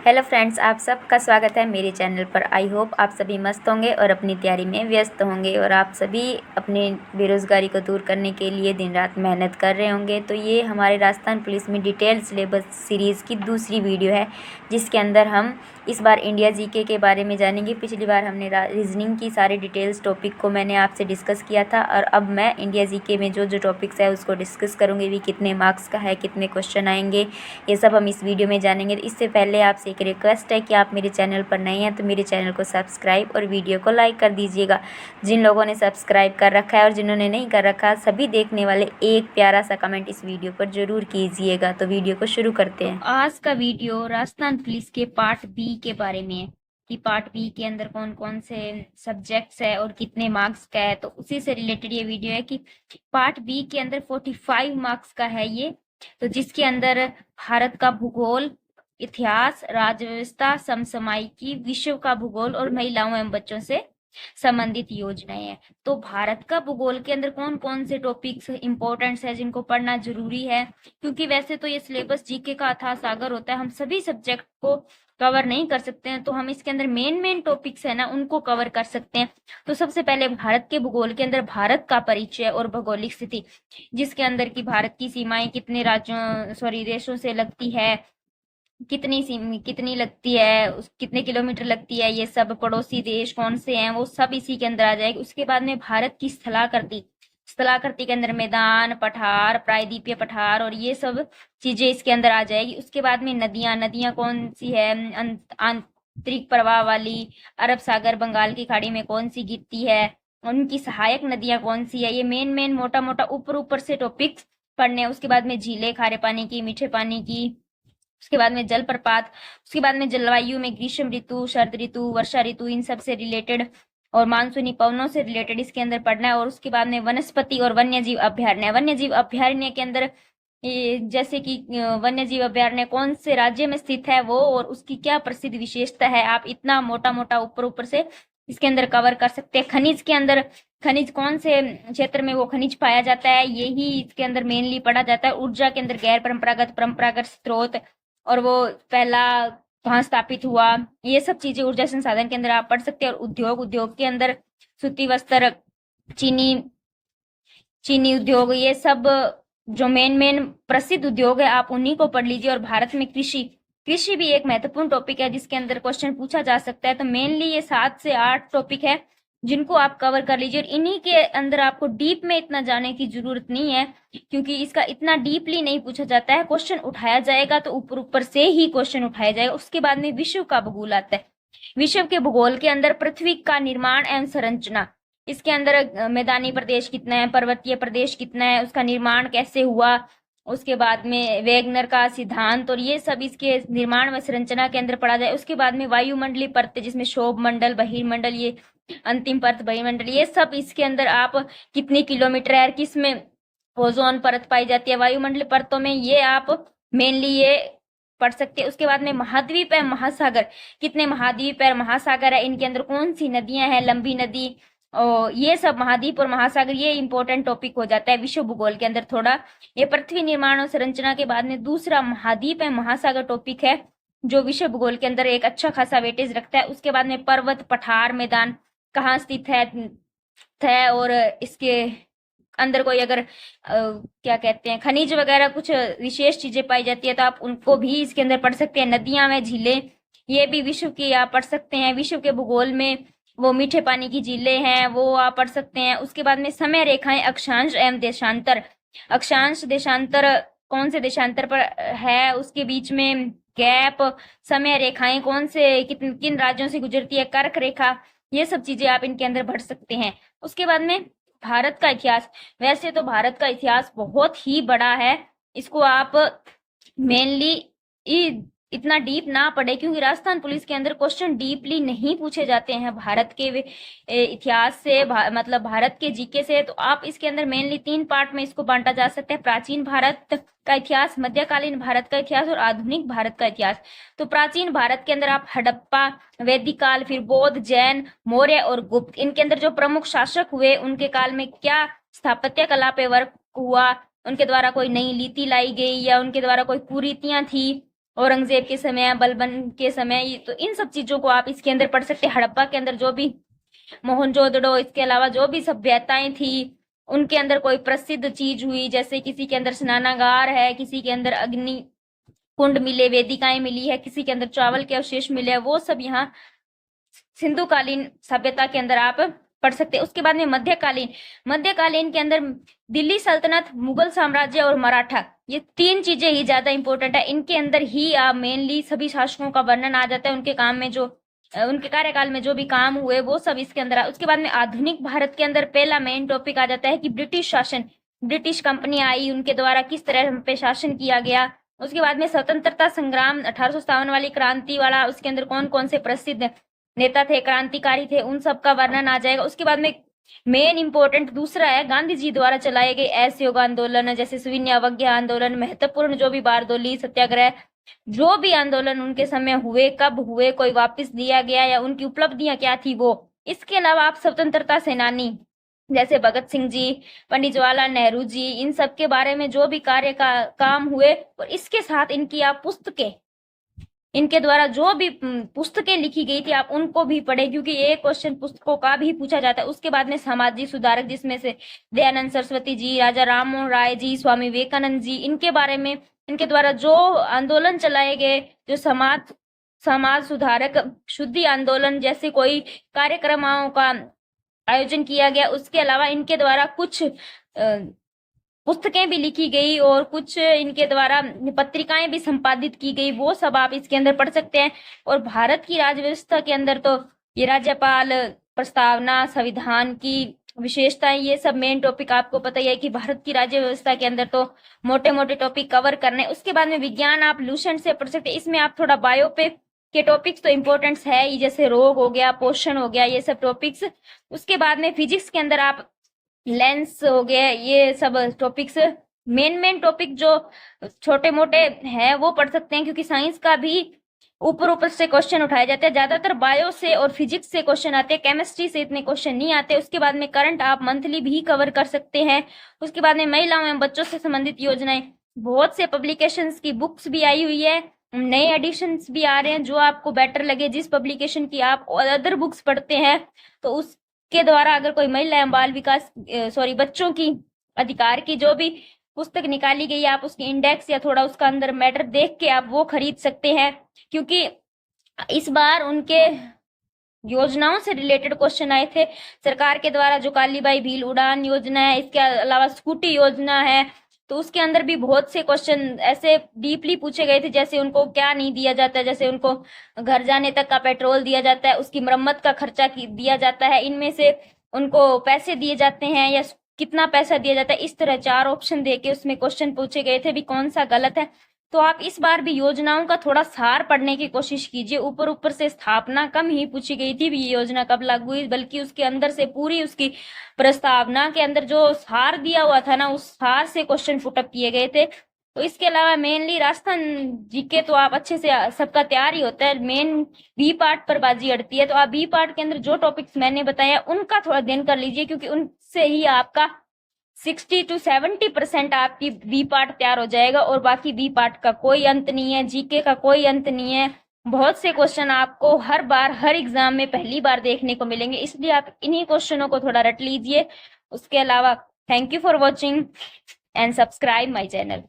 Hello friends, आप सबका स्वागत है मेरे चैनल पर। आई होप आप सभी मस्त होंगे और अपनी तैयारी में व्यस्त होंगे और आप सभी अपने बेरोज़गारी को दूर करने के लिए दिन रात मेहनत कर रहे होंगे। तो ये हमारे राजस्थान पुलिस में डिटेल सिलेबस सीरीज़ की दूसरी वीडियो है, जिसके अंदर हम इस बार इंडिया जीके के बारे में जानेंगे। पिछली बार हमने रीजनिंग की सारे डिटेल्स टॉपिक को मैंने आपसे डिस्कस किया था और अब मैं इंडिया जीके में जो जो टॉपिक्स है उसको डिस्कस करूँगी। भी कितने मार्क्स का है, कितने क्वेश्चन आएंगे, ये सब हम इस वीडियो में जानेंगे। इससे पहले आपसे एक रिक्वेस्ट है कि आप मेरे चैनल पर नए हैं तो मेरे चैनल को सब्सक्राइब और वीडियो को लाइक कर दीजिएगा। जिन लोगों ने सब्सक्राइब कर रखा है और जिन्होंने नहीं कर रखा, सभी देखने वाले एक प्यारा सा कमेंट इस वीडियो पर जरूर कीजिएगा। तो वीडियो को शुरू करते हैं। आज का वीडियो राजस्थान पुलिस के पार्ट बी के बारे में है कि पार्ट बी के अंदर कौन कौन से सब्जेक्ट्स है और कितने मार्क्स का है। तो उसी से रिलेटेड ये वीडियो है कि पार्ट बी के अंदर 45 मार्क्स का है ये, तो जिसके अंदर भारत का भूगोल, इतिहास, राज्य व्यवस्था, समसामयिकी, विश्व का भूगोल और महिलाओं एवं बच्चों से संबंधित योजनाएं हैं। तो भारत का भूगोल के अंदर कौन कौन से टॉपिक्स इंपॉर्टेंट है जिनको पढ़ना जरूरी है, क्योंकि वैसे तो ये सिलेबस जीके का अथाह सागर होता है, हम सभी सब्जेक्ट को कवर नहीं कर सकते हैं। तो हम इसके अंदर मेन टॉपिक्स है ना उनको कवर कर सकते हैं। तो सबसे पहले भारत के भूगोल के अंदर भारत का परिचय और भौगोलिक स्थिति, जिसके अंदर की भारत की सीमाएं कितने देशों से लगती है, कितनी लगती है, कितने किलोमीटर लगती है, ये सब पड़ोसी देश कौन से हैं वो सब इसी के अंदर आ जाएगी। उसके बाद में भारत की स्थलाकृति के अंदर मैदान, पठार, प्रायद्वीपीय पठार और ये सब चीजें इसके अंदर आ जाएगी। उसके बाद में नदियां कौन सी है, आंतरिक प्रवाह वाली, अरब सागर बंगाल की खाड़ी में कौन सी गिरती है, उनकी सहायक नदियां कौन सी है। ये मेन मोटा ऊपर से टॉपिक्स पढ़ने। उसके बाद में झीलें, खारे पानी की, मीठे पानी की, उसके बाद में जलप्रपात, उसके बाद में जलवायु में ग्रीष्म ऋतु, शरद ऋतु, वर्षा ऋतु, इन सब से रिलेटेड और मानसूनी पवनों से रिलेटेड इसके अंदर पढ़ना है। और उसके बाद में वनस्पति और वन्यजीव अभ्यारण्य के अंदर जैसे कि वन्यजीव अभ्यारण्य कौन से राज्य में स्थित है वो और उसकी क्या प्रसिद्ध विशेषता है, आप इतना मोटा ऊपर से इसके अंदर कवर कर सकते हैं। खनिज के अंदर खनिज कौन से क्षेत्र में वो खनिज पाया जाता है, यही इसके अंदर मेनली पढ़ा जाता है। ऊर्जा के अंदर गैर परंपरागत स्रोत और वो पहला कहाँ स्थापित हुआ, ये सब चीजें ऊर्जा संसाधन के अंदर आप पढ़ सकते हैं। और उद्योग के अंदर सूती वस्त्र, चीनी उद्योग, ये सब जो मेन प्रसिद्ध उद्योग है आप उन्हीं को पढ़ लीजिए। और भारत में कृषि भी एक महत्वपूर्ण टॉपिक है जिसके अंदर क्वेश्चन पूछा जा सकता है। तो मेनली ये 7 से 8 टॉपिक है जिनको आप कवर कर लीजिए। और इन्हीं के अंदर आपको डीप में इतना जाने की जरूरत नहीं है, क्योंकि इसका इतना डीपली नहीं पूछा जाता है। क्वेश्चन उठाया जाएगा तो ऊपर से ही क्वेश्चन उठाया जाएगा। उसके बाद में विश्व का भूगोल आता है। विश्व के भूगोल के अंदर पृथ्वी का निर्माण एवं संरचना, इसके अंदर मैदानी प्रदेश कितना है, पर्वतीय प्रदेश कितना है, उसका निर्माण कैसे हुआ, उसके बाद में वेगनर का सिद्धांत और ये सब इसके निर्माण व संरचना के अंदर पढ़ा जाए। उसके बाद में वायुमंडलीय परत, जिसमें शोभ मंडल, बहिर्मंडल, ये अंतिम परत, बहिर्मंडल, ये सब इसके अंदर आप कितनी किलोमीटर है, किस में ओजोन परत पाई जाती है, वायुमंडलीय परतों में, ये आप मेनली ये पढ़ सकते हैं। उसके बाद में महाद्वीप है, महासागर, कितने महाद्वीप है, महासागर है, इनके अंदर कौन सी नदियां हैं, लंबी नदी, और ये सब महाद्वीप और महासागर, ये इंपॉर्टेंट टॉपिक हो जाता है विश्व भूगोल के अंदर थोड़ा। ये पृथ्वी निर्माण और संरचना के बाद में दूसरा महाद्वीप है, महासागर टॉपिक है जो विश्व भूगोल के अंदर एक अच्छा खासा वेटेज रखता है। उसके बाद में पर्वत, पठार, मैदान कहाँ स्थित है और इसके अंदर कोई अगर क्या कहते हैं खनिज वगैरह कुछ विशेष चीजें पाई जाती है तो आप उनको भी इसके अंदर पढ़ सकते हैं। नदियां में झीलें, ये भी विश्व की आप पढ़ सकते हैं। विश्व के भूगोल में वो मीठे पानी की झीलें हैं वो आप पढ़ सकते हैं। उसके बाद में समय रेखाएं, अक्षांश एवं देशांतर, अक्षांश देशांतर कौन से देशांतर पर है, उसके बीच में गैप, समय रेखाएं कौन से किन राज्यों से गुजरती है, कर्क रेखा, ये सब चीजें आप इनके अंदर पढ़ सकते हैं। उसके बाद में भारत का इतिहास, वैसे तो भारत का इतिहास बहुत ही बड़ा है, इसको आप मेनली इतना डीप ना पढ़े, क्योंकि राजस्थान पुलिस के अंदर क्वेश्चन डीपली नहीं पूछे जाते हैं भारत के इतिहास से, मतलब भारत के जीके से। तो आप इसके अंदर मेनली 3 पार्ट में इसको बांटा जा सकता है, प्राचीन भारत का इतिहास, मध्यकालीन भारत का इतिहास और आधुनिक भारत का इतिहास। तो प्राचीन भारत के अंदर आप हड़प्पा, वैदिक काल, फिर बौद्ध, जैन, मौर्य और गुप्त, इनके अंदर जो प्रमुख शासक हुए उनके काल में क्या स्थापत्य कला पे वर्क हुआ, उनके द्वारा कोई नई नीति लाई गई या उनके द्वारा कोई कुरीतियां थी, औरंगजेब के समय, बलबन के समय, तो इन सब चीजों को आप इसके अंदर पढ़ सकते हैं। हड़प्पा के अंदर जो भी मोहनजोदड़ो, इसके अलावा जो भी सभ्यताएं थी उनके अंदर कोई प्रसिद्ध चीज हुई, जैसे किसी के अंदर स्नानागार है, किसी के अंदर अग्नि कुंड मिले, वेदिकाएं मिली है, किसी के अंदर चावल के अवशेष मिले हैं, वो सब यहाँ सिंधुकालीन सभ्यता के अंदर आप पढ़ सकते हैं। उसके बाद में मध्यकालीन के अंदर दिल्ली सल्तनत, मुगल साम्राज्य और मराठा, ये तीन चीजें ही ज्यादा इंपॉर्टेंट है। इनके अंदर ही आप मेनली सभी शासकों का वर्णन आ जाता है, उनके काम में जो उनके कार्यकाल में जो भी काम हुए वो सब इसके अंदर। उसके बाद में आधुनिक भारत के अंदर पहला मेन टॉपिक आ जाता है कि ब्रिटिश शासन, ब्रिटिश कंपनी आई, उनके द्वारा किस तरह हम पे शासन किया गया। उसके बाद में स्वतंत्रता संग्राम, 1857 वाली क्रांति वाला, उसके अंदर कौन कौन से प्रसिद्ध नेता थे, क्रांतिकारी थे, उन सब का वर्णन आ जाएगा। उसके बाद में मेन इंपॉर्टेंट दूसरा है गांधी जी द्वारा चलाए गए असहयोग आंदोलन, जैसे सविनय अवज्ञा आंदोलन, महत्वपूर्ण जो भी बारदोली सत्याग्रह, जो भी आंदोलन उनके समय हुए, कब हुए, कोई वापस दिया गया या उनकी उपलब्धियां क्या थी वो। इसके अलावा आप स्वतंत्रता सेनानी जैसे भगत सिंह जी, पंडित जवाहरलाल नेहरू जी, इन सब के बारे में जो भी कार्य का काम हुए, और इसके साथ इनकी आप पुस्तकें, इनके द्वारा जो भी पुस्तकें लिखी गई थी आप उनको भी पढ़े, क्योंकि एक क्वेश्चन पुस्तकों का भी पूछा जाता है। उसके बाद में सामाजिक सुधारक, जिसमें से दयानंद सरस्वती जी, राजा राम मोहन राय जी, स्वामी विवेकानंद जी, इनके बारे में, इनके द्वारा जो आंदोलन चलाए गए, जो समाज सुधारक, शुद्धि आंदोलन जैसे कोई कार्यक्रमों का आयोजन किया गया। उसके अलावा इनके द्वारा कुछ पुस्तकें भी लिखी गई और कुछ इनके द्वारा पत्रिकाएं भी संपादित की गई, वो सब आप इसके अंदर पढ़ सकते हैं। और भारत की राज्य व्यवस्था के अंदर तो ये राज्यपाल, प्रस्तावना, संविधान की विशेषताएं, ये सब मेन टॉपिक आपको पता ही है कि भारत की राज्य व्यवस्था के अंदर तो मोटे मोटे टॉपिक कवर करने। उसके बाद में विज्ञान आप लूसेंट से पढ़ सकते हैं। इसमें आप थोड़ा बायो पे के टॉपिक्स तो इंपॉर्टेंट्स है ही, जैसे रोग हो गया, पोषण हो गया, ये सब टॉपिक्स। उसके बाद में फिजिक्स के अंदर आप लेंस हो गया, ये सब टॉपिक्स, मेन टॉपिक जो छोटे मोटे हैं वो पढ़ सकते हैं, क्योंकि साइंस का भी ऊपर से क्वेश्चन उठाए जाते हैं। ज्यादातर बायो से और फिजिक्स से क्वेश्चन आते हैं, केमिस्ट्री से इतने क्वेश्चन नहीं आते। उसके बाद में करंट आप मंथली भी कवर कर सकते हैं। उसके बाद में महिलाओं एवं बच्चों से संबंधित योजनाएं, बहुत से पब्लिकेशंस की बुक्स भी आई हुई है, नए एडिशंस भी आ रहे हैं, जो आपको बेटर लगे, जिस पब्लिकेशन की आप अदर बुक्स पढ़ते हैं तो उसके द्वारा अगर कोई महिला एवं बाल विकास बच्चों की अधिकार की जो भी पुस्तक निकाली गई, आप उसकी इंडेक्स या थोड़ा उसका अंदर मैटर देख के आप वो खरीद सकते हैं, क्योंकि इस बार उनके योजनाओं से रिलेटेड क्वेश्चन आए थे। सरकार के द्वारा जो कालीबाई भील उड़ान योजना है, इसके अलावा स्कूटी योजना है, तो उसके अंदर भी बहुत से क्वेश्चन ऐसे डीपली पूछे गए थे, जैसे उनको क्या नहीं दिया जाता है, जैसे उनको घर जाने तक का पेट्रोल दिया जाता है, उसकी मरम्मत का खर्चा दिया जाता है, इनमें से उनको पैसे दिए जाते हैं या कितना पैसा दिया जाता है। इस तरह 4 ऑप्शन देके उसमें क्वेश्चन पूछे गए थे, भी कौन सा गलत है। तो आप इस बार भी योजनाओं का थोड़ा सार पढ़ने की कोशिश कीजिए। ऊपर से स्थापना कम ही पूछी गई थी भी, ये योजना कब लागू हुई, बल्कि उसके अंदर से पूरी उसकी प्रस्तावना के अंदर जो सार दिया हुआ था ना, उस सार से क्वेश्चन पुटअप किए गए थे। तो इसके अलावा मेनली राजस्थान जीके तो आप अच्छे से सबका तैयार ही होता है, मेन बी पार्ट पर बाजी अड़ती है। तो आप बी पार्ट के अंदर जो टॉपिक्स मैंने बताया उनका थोड़ा अध्ययन कर लीजिए, क्योंकि उनसे ही आपका 60 to 70% आपकी बी पार्ट तैयार हो जाएगा, और बाकी बी पार्ट का कोई अंत नहीं है, जीके का कोई अंत नहीं है। बहुत से क्वेश्चन आपको हर बार हर एग्जाम में पहली बार देखने को मिलेंगे, इसलिए आप इन्हीं क्वेश्चनों को थोड़ा रट लीजिए। उसके अलावा thank you for watching and subscribe my channel.